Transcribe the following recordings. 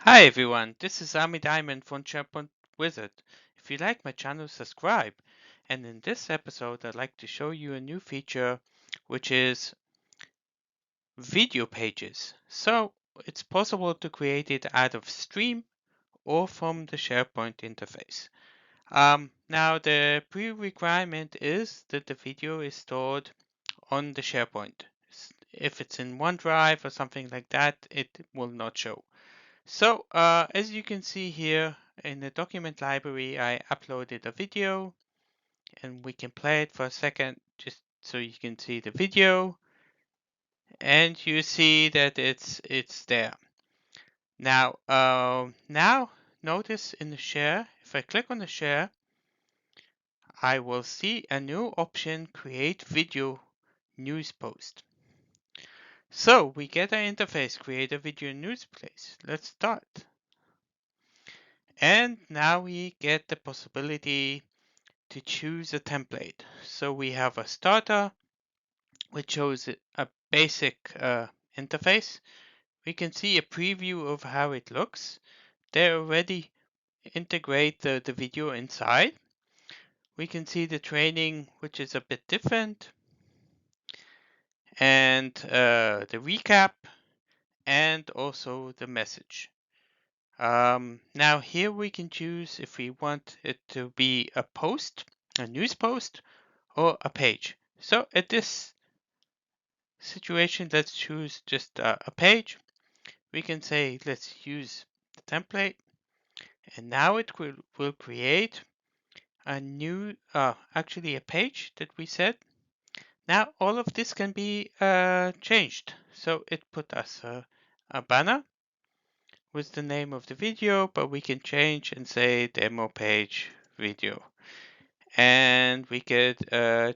Hi everyone, this is Ami Diamond from SharePoint Wizard. If you like my channel, subscribe. And in this episode, I'd like to show you a new feature, which is video pages. So it's possible to create it out of Stream or from the SharePoint interface. Now the pre-requirement is that the video is stored on the SharePoint. If it's in OneDrive or something like that, it will not show. So as you can see here in the document library, I uploaded a video and we can play it for a second just so you can see the video and you see that it's there. Now, notice in the share, if I click on the share, I will see a new option, create video news post. So we get our interface, create a video news place. Let's start. And now we get the possibility to choose a template. So we have a starter, which shows a basic interface. We can see a preview of how it looks. They already integrate the video inside. We can see the training, which is a bit different, and the recap, and also the message. Now here we can choose if we want it to be a post, a news post, or a page. So at this situation, let's choose just a page. We can say, let's use the template. And now it will create a new, actually a page that we set. Now all of this can be changed. So it put us a banner with the name of the video, but we can change and say demo page video. And we could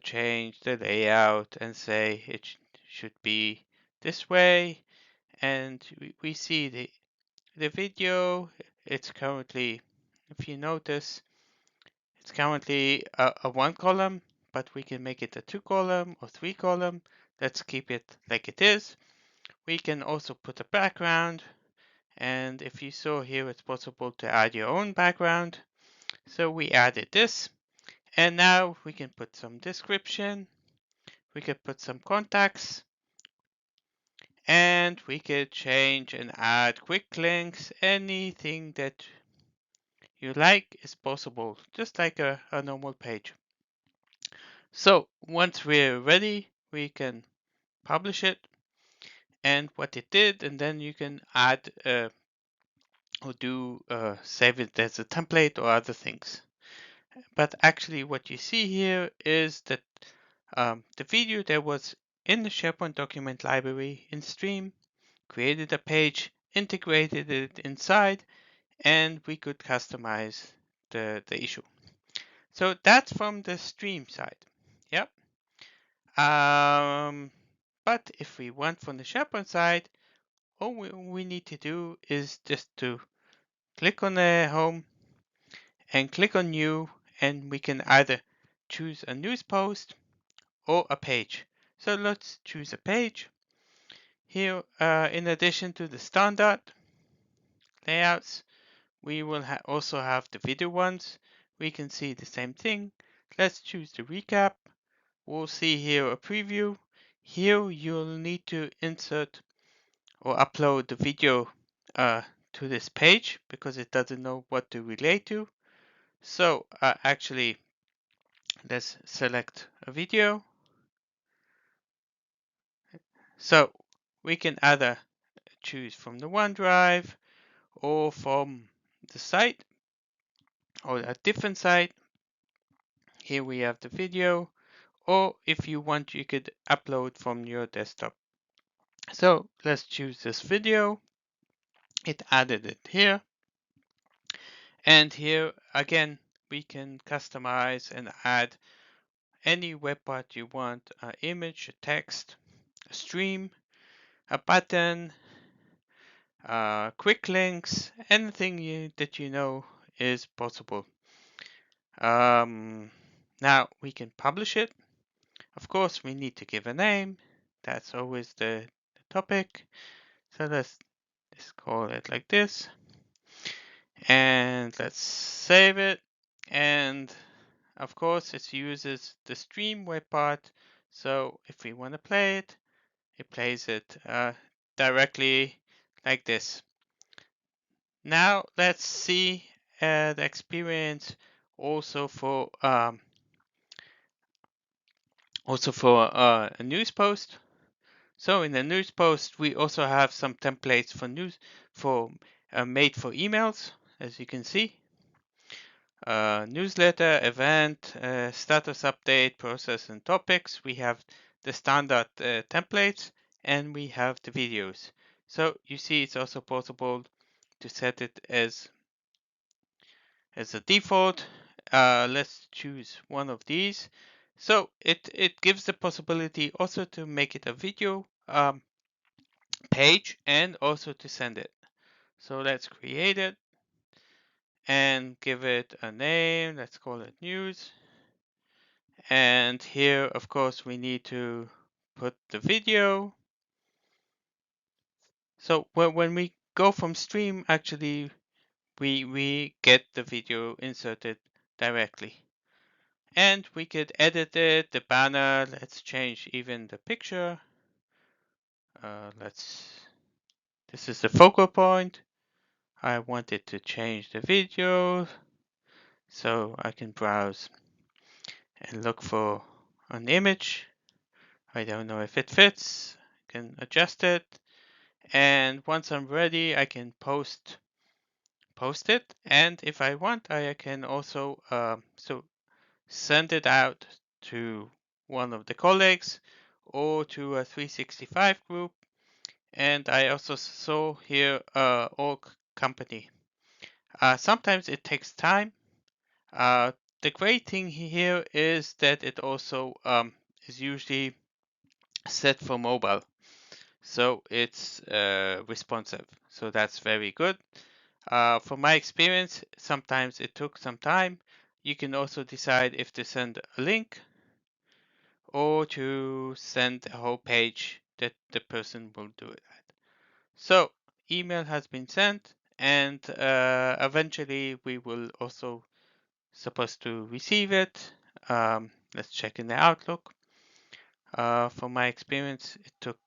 change the layout and say it should be this way. And we see the video. It's currently, if you notice, it's currently a one column, but we can make it a two column or three column. Let's keep it like it is. We can also put a background. And if you saw here, it's possible to add your own background. So we added this. And now we can put some description. We could put some contacts. And we could change and add quick links. Anything that you like is possible, just like a normal page. So once we're ready, we can publish it and what it did, and then you can add or do save it as a template or other things. But actually what you see here is that the video that was in the SharePoint document library in Stream created a page, integrated it inside, and we could customize the issue. So that's from the Stream side. Yep. But if we want from the SharePoint side, all we need to do is just to click on the home and click on new, and we can either choose a news post or a page. So let's choose a page. Here, in addition to the standard layouts, we will also have the video ones. We can see the same thing. Let's choose the recap. We'll see here a preview. Here you'll need to insert or upload the video to this page because it doesn't know what to relate to. So actually, let's select a video. So we can either choose from the OneDrive or from the site or a different site. Here we have the video, or if you want, you could upload from your desktop. So let's choose this video. It added it here. And here again, we can customize and add any web part you want, an image, a text, a stream, a button, quick links, anything that you know is possible. Now we can publish it. Of course, we need to give a name. That's always the topic. So let's call it like this. And let's save it. And of course, it uses the stream web part. So if we want to play it, it plays it directly like this. Now let's see the experience also for a news post. So in the news post, we also have some templates for news for made for emails, as you can see. Newsletter, event, status update, process and topics. We have the standard templates and we have the videos. So you see it's also possible to set it as a default. Let's choose one of these. So it gives the possibility also to make it a video page and also to send it. So let's create it and give it a name. Let's call it news. And here, of course, we need to put the video. So when we go from stream, actually, we get the video inserted directly. And we could edit it, the banner. Let's change even the picture. This is the focal point. I wanted to change the video, so I can browse and look for an image. I don't know if it fits. I can adjust it. And once I'm ready, I can post it. And if I want, I can also send it out to one of the colleagues or to a 365 group. And I also saw here org company. Sometimes it takes time. The great thing here is that it also is usually set for mobile. So it's responsive. So that's very good. From my experience, sometimes it took some time. You can also decide if to send a link or to send a whole page that the person will do it at. So email has been sent, and eventually we will also supposed to receive it. Let's check in the Outlook. From my experience, it took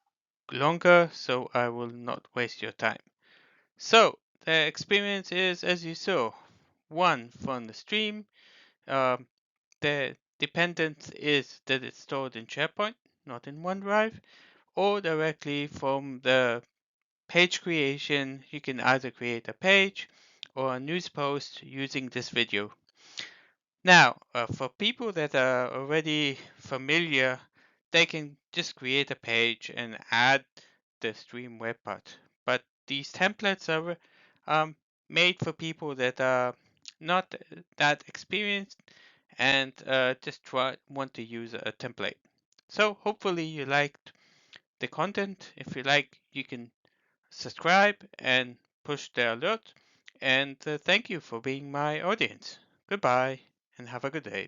longer, so I will not waste your time. So the experience is as you saw. One from the stream. Um, the dependence is that it's stored in SharePoint, not in OneDrive, or directly from the page creation. You can either create a page or a news post using this video. Now, for people that are already familiar, they can just create a page and add the stream web part. But these templates are made for people that are not that experienced and just want to use a template. So hopefully you liked the content. If you like, you can subscribe and push the alert. And thank you for being my audience. Goodbye and have a good day.